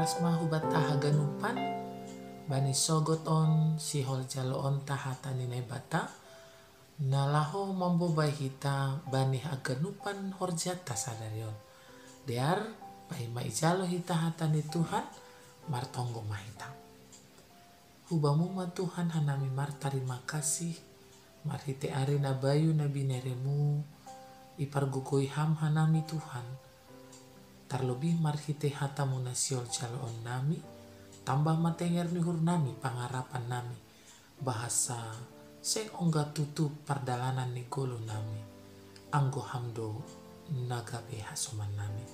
asma hubat taha ganupan bani sogoton sihol jaloon tahata ninai bata nalaho mambobai hita bani haganupan horjata sadarion dear pai mai jalo hita hatani Tuhan martonggo mahita hubamu ma Tuhan hanami mar terima kasih marhite ari na bayu na bineremu ipargugoi ham hanami Tuhan terlebih marhite hatamu nasiol jaloon nami tambah matenger nihur nami pangarapan nami bahasa seng ongga tutup perdalanan ni golu nami anggo hamdo nagabe hasuman nami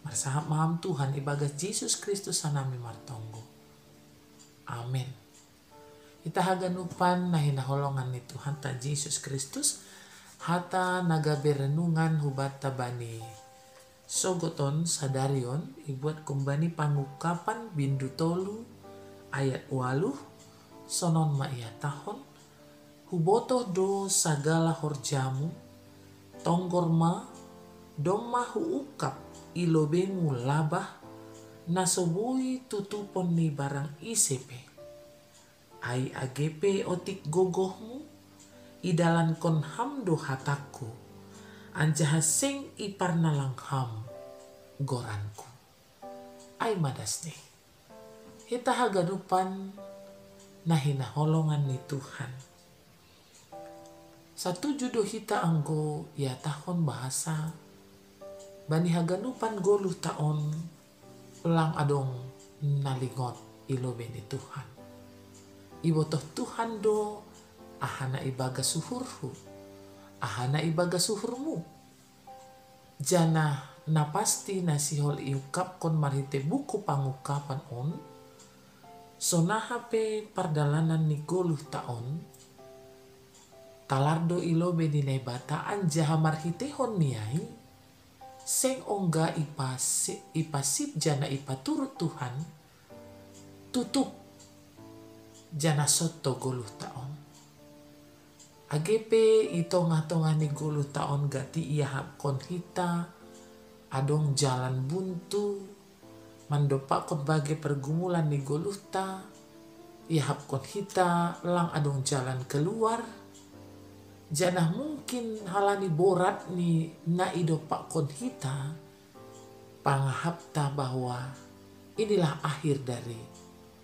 marsahap maham Tuhan ibagas Yesus Kristus sanami martonggo amin. Ita haganupan nahina holongan ni Tuhan ta Yesus Kristus hata nagabe renungan hubata bani sogoton sadarion ibuat kumbani pangukapan bindu tolu ayat 8 sonon ma ia tahon huboto do sagala horjamu tonggorma doma huukap ilobemu labah nasobui tutupon ni barang isepe ai agepe otik gogohmu idalan kon hamdo hataku anjaha sing ipar nalang ham goranku ai madas nih hita haganupan nahina holongan ni Tuhan satu judo hita anggo ya tahun bahasa bani haganupan goluh taon ulang adong nalingot ilobe ni Tuhan ibotoh Tuhan do ahana ibaga suhurhu ahana ibaga suhurmu jana na pasti nasihol iukap kon marhite buku pangukapan on sonahape pardalanan ni goluh taon talardo ilobe dinai bata anjaha marhite hon niai seng ongga ipasip jana ipaturut Tuhan tutup jana soto goluh taon agepe itonga-tonga ni gulu taon gati ia hapkon hita adong jalan buntu mandopakon bagi pergumulan ni gulu ta ia hapkon hita lang adong jalan keluar janah mungkin halani borat ni na idopakon hita pangahapta bahwa inilah akhir dari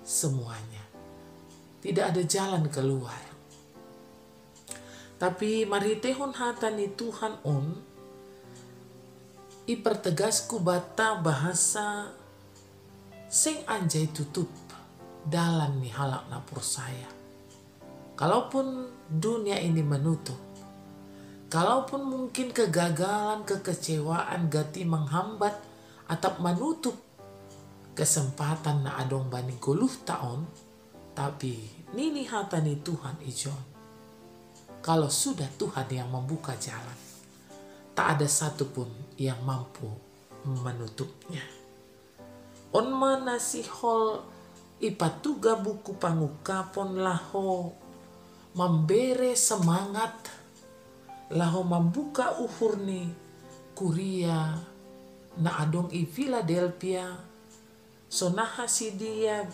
semuanya tidak ada jalan keluar. Tapi maritehon hata ni Tuhan on ipertegasku bata bahasa sing anjay tutup dalam ni halak napur saya. Kalaupun dunia ini menutup, kalaupun mungkin kegagalan, kekecewaan gati menghambat atau menutup kesempatan na adong bani goluh taon, tapi nini hata ni Tuhan ijon. Kalau sudah Tuhan yang membuka jalan, tak ada satupun yang mampu menutupnya. On mana sihol ipatuga buku pangukapon laho membere semangat, laho membuka uhur ni kuria na adong i Philadelphia, sonaha si dia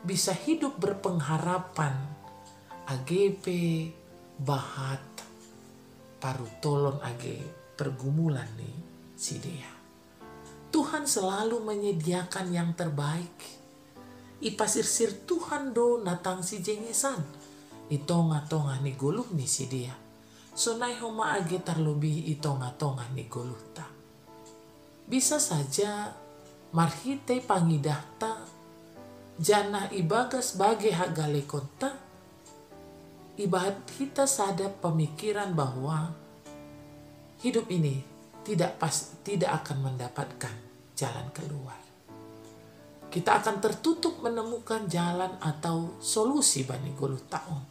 bisa hidup berpengharapan, agepe bahat paru tolon age pergumulan nih si dia. Tuhan selalu menyediakan yang terbaik. Ipasirsir Tuhan do natang si jengesan. Itonga-tonga ni goluh ni si dia. Sonai homa age terlebih itonga-tonga ni goluh ta. Bisa saja marhite pangidahta jana ibagas bage hagale konta ibarat kita sadar pemikiran bahwa hidup ini tidak akan mendapatkan jalan keluar. Kita akan tertutup menemukan jalan atau solusi bani goluh taon.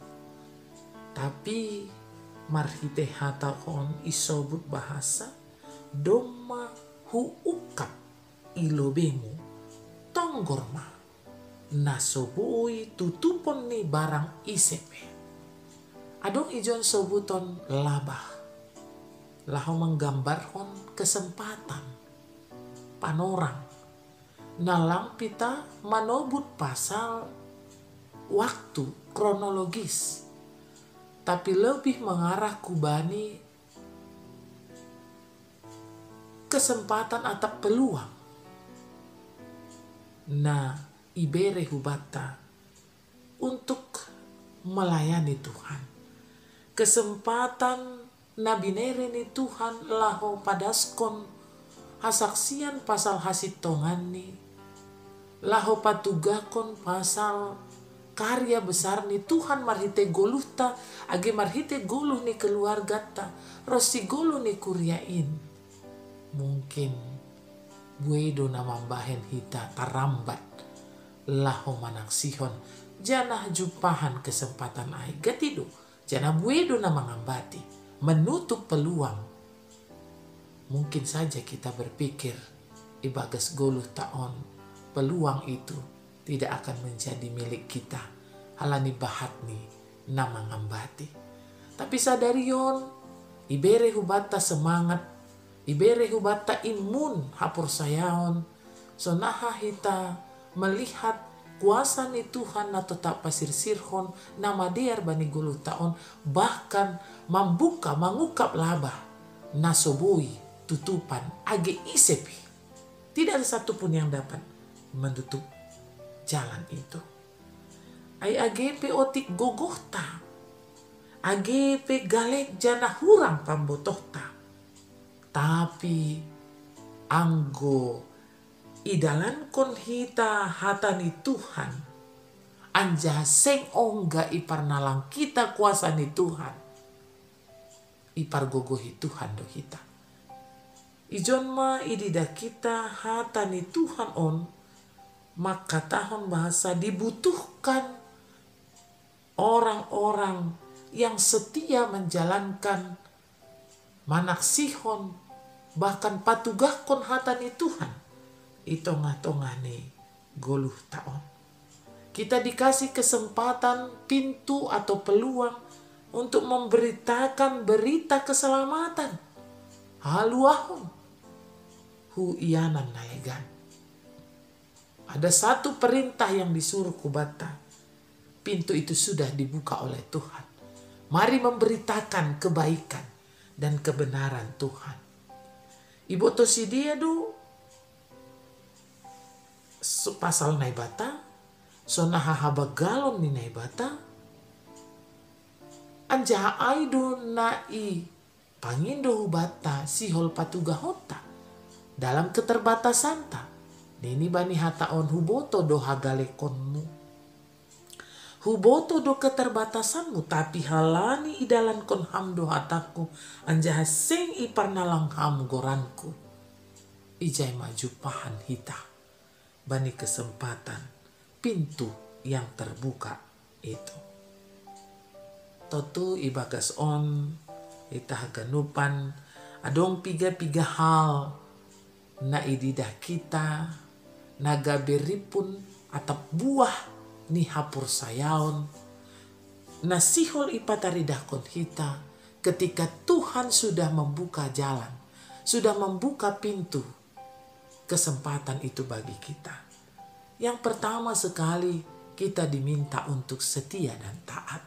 Tapi marhite hataon isobut bahasa doma huukap ilobemu tonggorma nasobui tutupon ni barang isepe. Adong ijon sobuton labah. Laho menggambarkan kesempatan panorang nalang pita manobut pasal waktu kronologis, tapi lebih mengarah kubani kesempatan atau peluang. Nah, ibere hubata untuk melayani Tuhan. Kesempatan nabi nereni Tuhan laho padaskon hasaksian pasal hasitongani, laho patugakon pasal karya besar ni Tuhan marhite goluhta, age marhite goluh ni keluarga ta, rosi goluh ni kuryain. Mungkin buedo nama bahen hita tarambat laho manaksihon janah jumpahan kesempatan ai gatido jana buedo nama ngambati menutup peluang. Mungkin saja kita berpikir ibagas goluh taon peluang itu tidak akan menjadi milik kita, halani bahatni nama ngambati. Tapi sadarion ibere hubata semangat, ibere hubata imun hapur sayaon, sonaha hita melihat kuasa ni Tuhan na tetap pasir sirhon nama diar bani gulu taon, bahkan membuka mengukap labah nasobui tutupan age isepi. Tidak ada satupun yang dapat menutup jalan itu. Ai AGP otik gogohta, AGP galek jana hurang pambotohta. Tapi anggo idalan kon hita hatani Tuhan, anja seng ongga ipar nalang kita kuasa ni Tuhan, ipar gogohi Tuhan do hita. Ijon ma idida kita hatani Tuhan on, maka tahun bahasa dibutuhkan orang-orang yang setia menjalankan manaksihon, bahkan patugahkon hatani Tuhan. Itongah-tongane goluh taon. Kita dikasih kesempatan, pintu atau peluang untuk memberitakan berita keselamatan. Haluahon. Hu ianan naegan. Ada satu perintah yang disuruh kubata. Pintu itu sudah dibuka oleh Tuhan. Mari memberitakan kebaikan dan kebenaran Tuhan. Ibu tosidia do pasal naibata, sonaha habagalon ni naibata, anjaha aido nai pangindo hubata sihol patugahota dalam keterbatasan ta. Nini bani hataon huboto do hagalekonmu, huboto do keterbatasanmu, tapi halani idalan kon hamdo hataku anjaha seng ipar nalang ham goranku. Ijai maju pahan hita bani kesempatan pintu yang terbuka itu. Totu ibagas on itah ganupan adong piga-piga hal na ididah kita naga beripun atap buah ni hapur sayaon nasihol ipataridah kon hita ketika Tuhan sudah membuka jalan, sudah membuka pintu kesempatan itu bagi kita. Yang pertama sekali kita diminta untuk setia dan taat.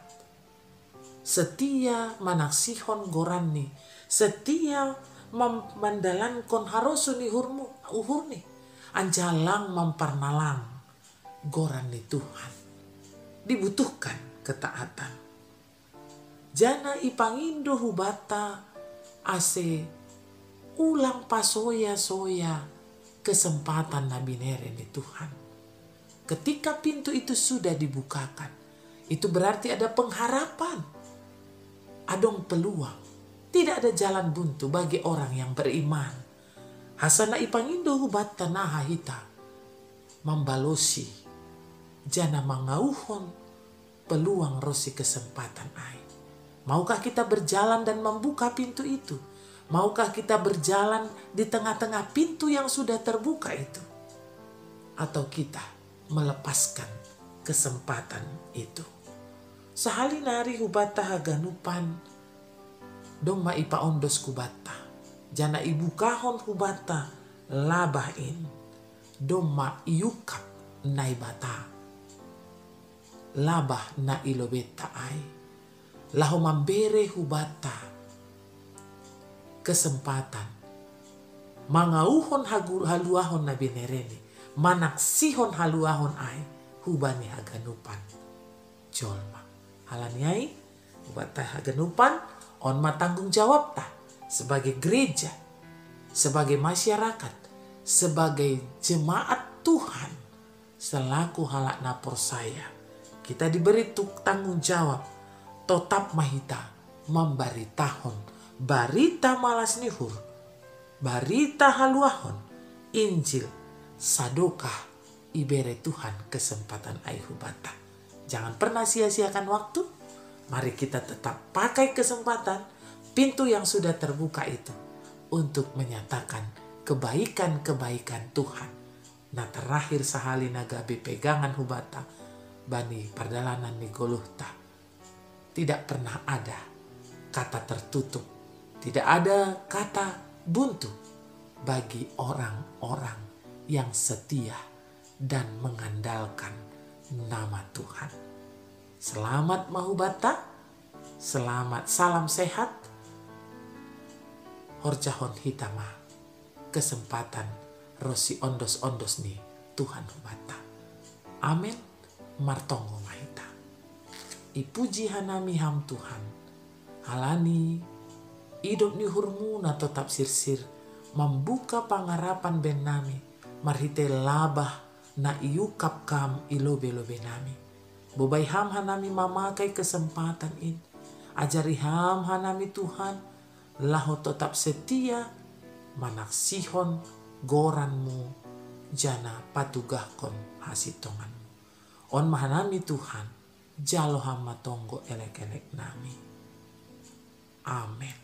Setia manaksihon gorani, setia mendalankan harusuni uhurni, anjalang mempernalang gorani Tuhan. Dibutuhkan ketaatan. Jana ipangindo hubata ase ulang pasoya-soya kesempatan nabi nereni Tuhan. Ketika pintu itu sudah dibukakan, itu berarti ada pengharapan, adong peluang. Tidak ada jalan buntu bagi orang yang beriman. Hasana ipangindo hubata naha hita membalosi jana mangauhon peluang rosi kesempatan ai. Maukah kita berjalan dan membuka pintu itu? Maukah kita berjalan di tengah-tengah pintu yang sudah terbuka itu? Atau kita melepaskan kesempatan itu? Sahali nari hubata haganupan dong maipa ondos kubata. Jana ibu kahon hubata labahin. doma iukap nai bata. Labah na ilobeta ai. Laho mambere hubata kesempatan. Mangauhon haluahon na binereni. Manaksihon haluahon ai. Hubani haganupan. Jolma. Halaniai hubata haganupan. On matanggung jawab ta. Sebagai gereja. Sebagai masyarakat. Sebagai jemaat Tuhan. Selaku halak napor saya. Kita diberi tanggung jawab. Totap mahita membaritahon. Barita malas nihur. Barita haluahon. Injil sadokah ibere Tuhan kesempatan aihubata. Jangan pernah sia-siakan waktu. Mari kita tetap pakai kesempatan. Pintu yang sudah terbuka itu. Untuk menyatakan kebaikan-kebaikan Tuhan. Nah terakhir sahali nagabe pegangan hubata. Bani perdalanan ni Goluhta. Tidak pernah ada kata tertutup. Tidak ada kata buntu bagi orang-orang yang setia dan mengandalkan nama Tuhan. Selamat mahubata. Selamat salam sehat. Horjahon hitama. Kesempatan rosi ondos-ondos nih Tuhan hubata. Amin. Martongo mahita. Ipuji hanami ham Tuhan. Halani hidup ni hurmu na tetap sirsir. Membuka pangarapan ben nami. Marhite labah na iukap kam ilobe-lobe nami. Bobai ham hanami mamakai kesempatan in. Ajari ham hanami Tuhan. Laho tetap setia. Manaksihon goranmu. Jana patugahkon hasitonganmu. On mahanami Tuhan, jalo hama tonggo elek-elek nami. Amin.